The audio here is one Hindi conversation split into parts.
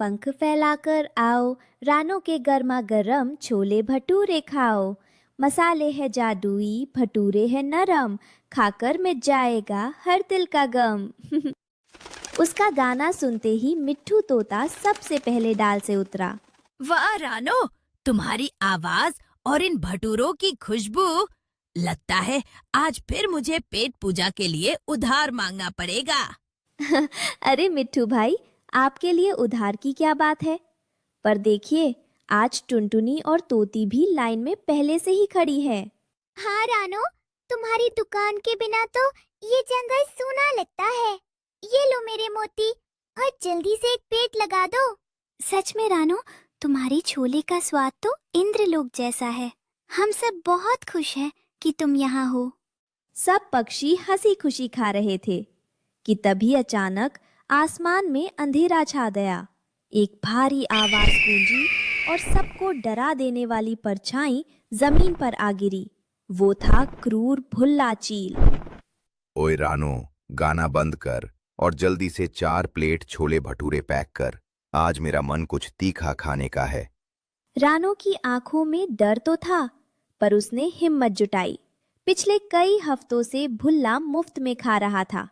पंख फैलाकर आओ, रानों के गर्मा गर्म छोले भटूरे खाओ। मसाले है जादुई, भटूरे है नरम, खाकर मिट जाएगा हर दिल का गम। उसका गाना सुनते ही मिट्ठू तोता सबसे पहले डाल से उतरा। वाह रानो, तुम्हारी आवाज और इन भटूरों की खुशबू, लगता है आज फिर मुझे पेट पूजा के लिए उधार मांगना पड़ेगा। अरे मिट्ठू भाई, आपके लिए उधार की क्या बात है? पर देखिए, आज टुनटुनी और तोती भी लाइन में पहले से ही खड़ी है। हाँ रानो, तुम्हारी दुकान के बिना तो ये जंगल सूना लगता है। ये लो मेरे मोती और जल्दी से एक पेट लगा दो। सच में रानो, तुम्हारी छोले का स्वाद तो इंद्रलोक जैसा है। हम सब बहुत खुश हैं कि तुम यहाँ हो। सब पक्षी हंसी खुशी खा रहे थे कि तभी अचानक आसमान में अंधेरा छा गया। एक भारी आवाज गूंजी और सबको डरा देने वाली परछाई जमीन पर आ गिरी। वो था क्रूर भुल्ला चील। ओए रानो, गाना बंद कर और जल्दी से 4 प्लेट छोले भटूरे पैक कर। आज मेरा मन कुछ तीखा खाने का है। रानो की आंखों में डर तो था, पर उसने हिम्मत जुटाई। पिछले कई हफ्तों से भुल्ला मुफ्त में खा रहा था।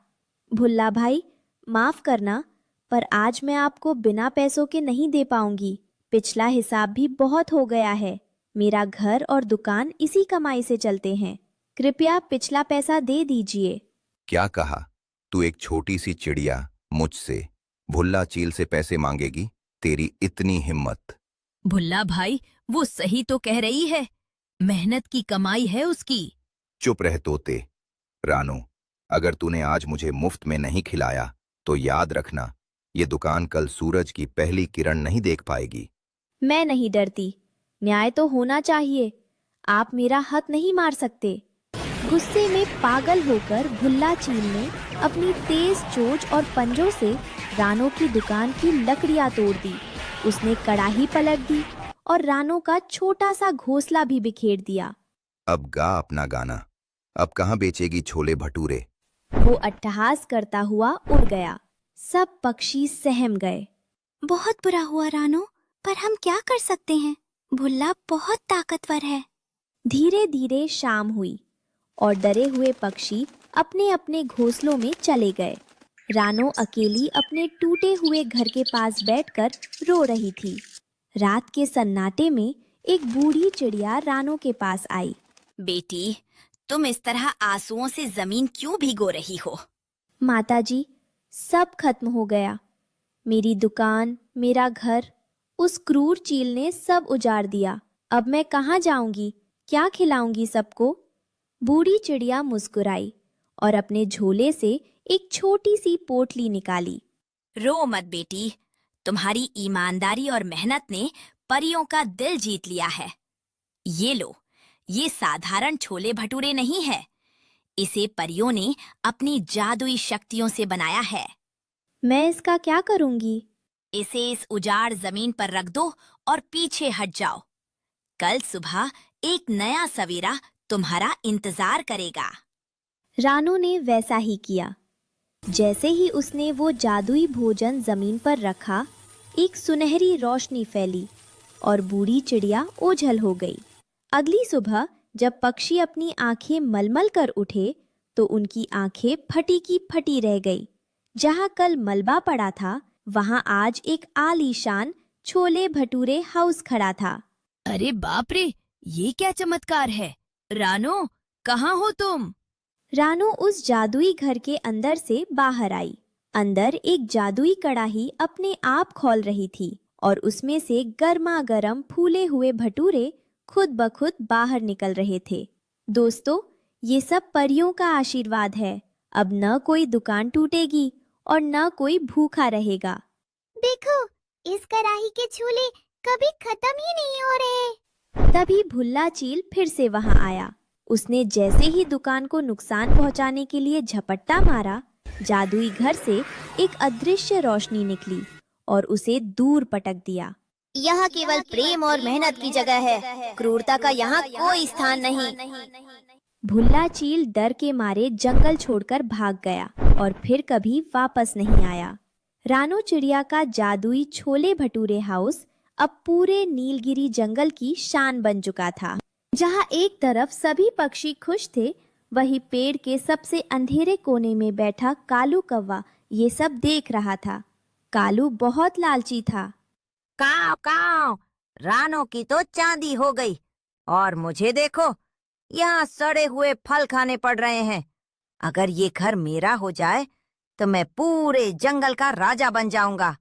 भुल्ला भाई, माफ करना, पर आज मैं आपको बिना पैसों के नहीं दे पाऊंगी। पिछला हिसाब भी बहुत हो गया है। मेरा घर और दुकान इसी कमाई से चलते हैं। कृपया पिछला पैसा दे दीजिए। क्या कहा? तू एक छोटी सी चिड़िया मुझसे भुल्ला चील से पैसे मांगेगी? तेरी इतनी हिम्मत! भुल्ला भाई, वो सही तो कह रही है। मेहनत की कमाई है उसकी। चुप रह तोते। रानो, अगर तूने आज मुझे मुफ्त में नहीं खिलाया तो याद रखना, ये दुकान कल सूरज की पहली किरण नहीं देख पाएगी। मैं नहीं डरती। न्याय तो होना चाहिए। आप मेरा हक नहीं मार सकते। गुस्से में पागल होकर भुल्ला चील ने अपनी तेज चोंच और पंजों से रानो की दुकान की लकड़ियां तोड़ दी। उसने कड़ाही पलट दी और रानो का छोटा सा घोंसला भी बिखेर दिया। अब गा अपना गाना। अब कहाँ बेचेगी छोले भटूरे? वो अट्टहास करता हुआ उड़ गया। सब पक्षी सहम गए। बहुत बुरा हुआ रानो, पर हम क्या कर सकते हैं? भुल्ला बहुत ताकतवर है। धीरे धीरे शाम हुई और डरे हुए पक्षी अपने अपने घोंसलों में चले गए। रानो अकेली अपने टूटे हुए घर के पास बैठकर रो रही थी। रात के सन्नाटे में एक बूढ़ी चिड़िया रानो के पास आई। बेटी, तुम इस तरह आंसुओं से जमीन क्यों भिगो रही हो? माताजी, सब खत्म हो गया। मेरी दुकान, मेरा घर, उस क्रूर चील ने सब उजाड़ दिया। अब मैं कहाँ जाऊंगी? क्या खिलाऊंगी सबको? बूढ़ी चिड़िया मुस्कुराई और अपने झोले से एक छोटी सी पोटली निकाली। रो मत बेटी, तुम्हारी ईमानदारी और मेहनत ने परियों का दिल जीत लिया है। ये लो, ये साधारण छोले भटूरे नहीं है। इसे परियों ने अपनी जादुई शक्तियों से बनाया है। मैं इसका क्या करूंगी? इसे इस उजाड़ जमीन पर रख दो और पीछे हट जाओ। कल सुबह एक नया सवेरा तुम्हारा इंतजार करेगा। रानो ने वैसा ही किया। जैसे ही उसने वो जादुई भोजन जमीन पर रखा, एक सुनहरी रोशनी फैली और बूढ़ी चिड़िया ओझल हो गई। अगली सुबह जब पक्षी अपनी आंखें मलमल कर उठे तो उनकी आंखें फटी की फटी रह गई। जहां कल मलबा पड़ा था, वहां आज एक आलीशान छोले भटूरे हाउस खड़ा था। अरे बाप रे, ये क्या चमत्कार है! रानो, कहाँ हो तुम? रानो उस जादुई घर के अंदर से बाहर आई। अंदर एक जादुई कड़ाही अपने आप खौल रही थी और उसमें से गर्मा गर्म फूले हुए भटूरे खुद ब खुद बाहर निकल रहे थे। दोस्तों, ये सब परियों का आशीर्वाद है। अब न कोई दुकान टूटेगी और न कोई भूखा रहेगा। देखो, इस कड़ाही के छोले कभी खत्म ही नहीं हो रहे। तभी भुल्ला चील फिर से वहां आया। उसने जैसे ही दुकान को नुकसान पहुंचाने के लिए झपट्टा मारा, जादुई घर से एक अदृश्य रोशनी निकली और उसे दूर पटक दिया। यहाँ केवल प्रेम और मेहनत की जगह है, क्रूरता का यहाँ कोई स्थान नहीं। भुल्ला चील डर के मारे जंगल छोड़कर भाग गया और फिर कभी वापस नहीं आया। रानो चिड़िया का जादुई छोले भटूरे हाउस अब पूरे नीलगिरी जंगल की शान बन चुका था। जहाँ एक तरफ सभी पक्षी खुश थे, वहीं पेड़ के सबसे अंधेरे कोने में बैठा कालू कौवा ये सब देख रहा था। कालू बहुत लालची था। काव काव, रानो की तो चांदी हो गई और मुझे देखो, यहाँ सड़े हुए फल खाने पड़ रहे हैं। अगर ये घर मेरा हो जाए तो मैं पूरे जंगल का राजा बन जाऊंगा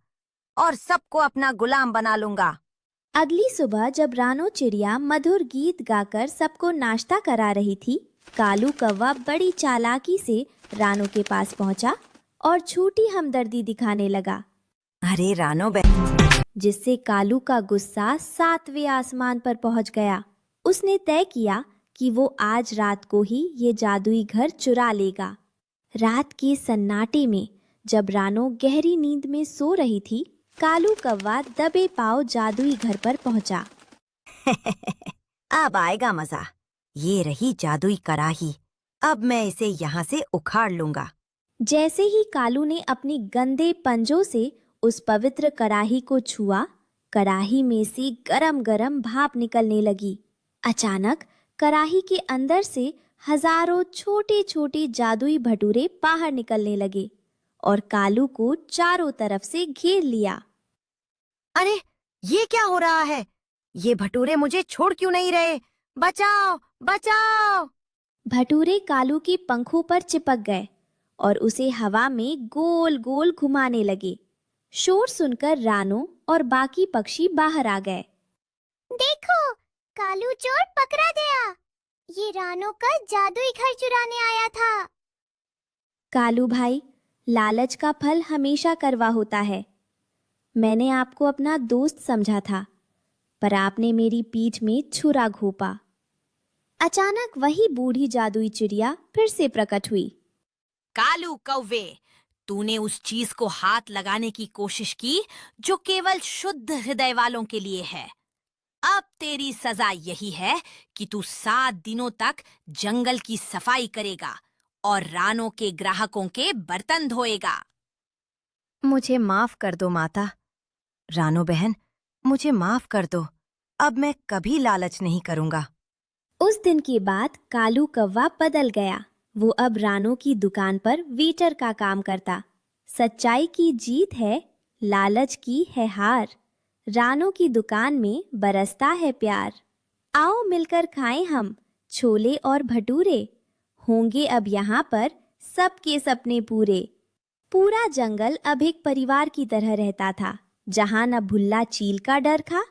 और सबको अपना गुलाम बना लूंगा। अगली सुबह जब रानो चिड़िया मधुर गीत गाकर सबको नाश्ता करा रही थी, कालू कौवा बड़ी चालाकी से रानो के पास पहुंचा और छोटी हमदर्दी दिखाने लगा, अरे रानो बहन, जिससे कालू का गुस्सा 7वें आसमान पर पहुंच गया। उसने तय किया कि वो आज रात को ही ये जादुई घर चुरा लेगा। रात के सन्नाटे में जब रानो गहरी नींद में सो रही थी, कालू कौवा दबे पांव जादुई घर पर पहुंचा। अब आएगा मजा। ये रही जादुई कड़ाही, अब मैं इसे यहाँ से उखाड़ लूंगा। जैसे ही कालू ने अपने गंदे पंजों से उस पवित्र कड़ाही को छुआ, कड़ाही में से गरम गरम भाप निकलने लगी। अचानक कड़ाही के अंदर से हजारों छोटे छोटे जादुई भटूरे बाहर निकलने लगे और कालू को चारों तरफ से घेर लिया। अरे ये क्या हो रहा है? ये भटूरे मुझे छोड़ क्यों नहीं रहे? बचाओ बचाओ! भटूरे कालू के पंखों पर चिपक गए और उसे हवा में गोल गोल घुमाने लगे। शोर सुनकर रानो और बाकी पक्षी बाहर आ गए। देखो, कालू चोर पकड़ा गया। ये रानो का जादुई घर चुराने आया था। कालू भाई, लालच का फल हमेशा कड़वा होता है। मैंने आपको अपना दोस्त समझा था, पर आपने मेरी पीठ में छुरा घोंपा। अचानक वही बूढ़ी जादुई चिड़िया फिर से प्रकट हुई। कालू कौवे, तूने उस चीज को हाथ लगाने की कोशिश की जो केवल शुद्ध हृदय वालों के लिए है। अब तेरी सजा यही है कि तू 7 दिनों तक जंगल की सफाई करेगा और रानो के ग्राहकों के बर्तन धोएगा। मुझे माफ कर दो माता। रानो बहन, मुझे माफ कर दो। अब मैं कभी लालच नहीं करूंगा। उस दिन के बाद कालू कौवा बदल गया। वो अब रानो की दुकान पर वेटर का काम करता। सच्चाई की जीत है, लालच की है हार। रानो की दुकान में बरसता है प्यार। आओ मिलकर खाएं हम छोले और भटूरे। होंगे अब यहाँ पर सबके सपने पूरे। पूरा जंगल अब एक परिवार की तरह रहता था, जहाँ न भुल्ला चील का डर था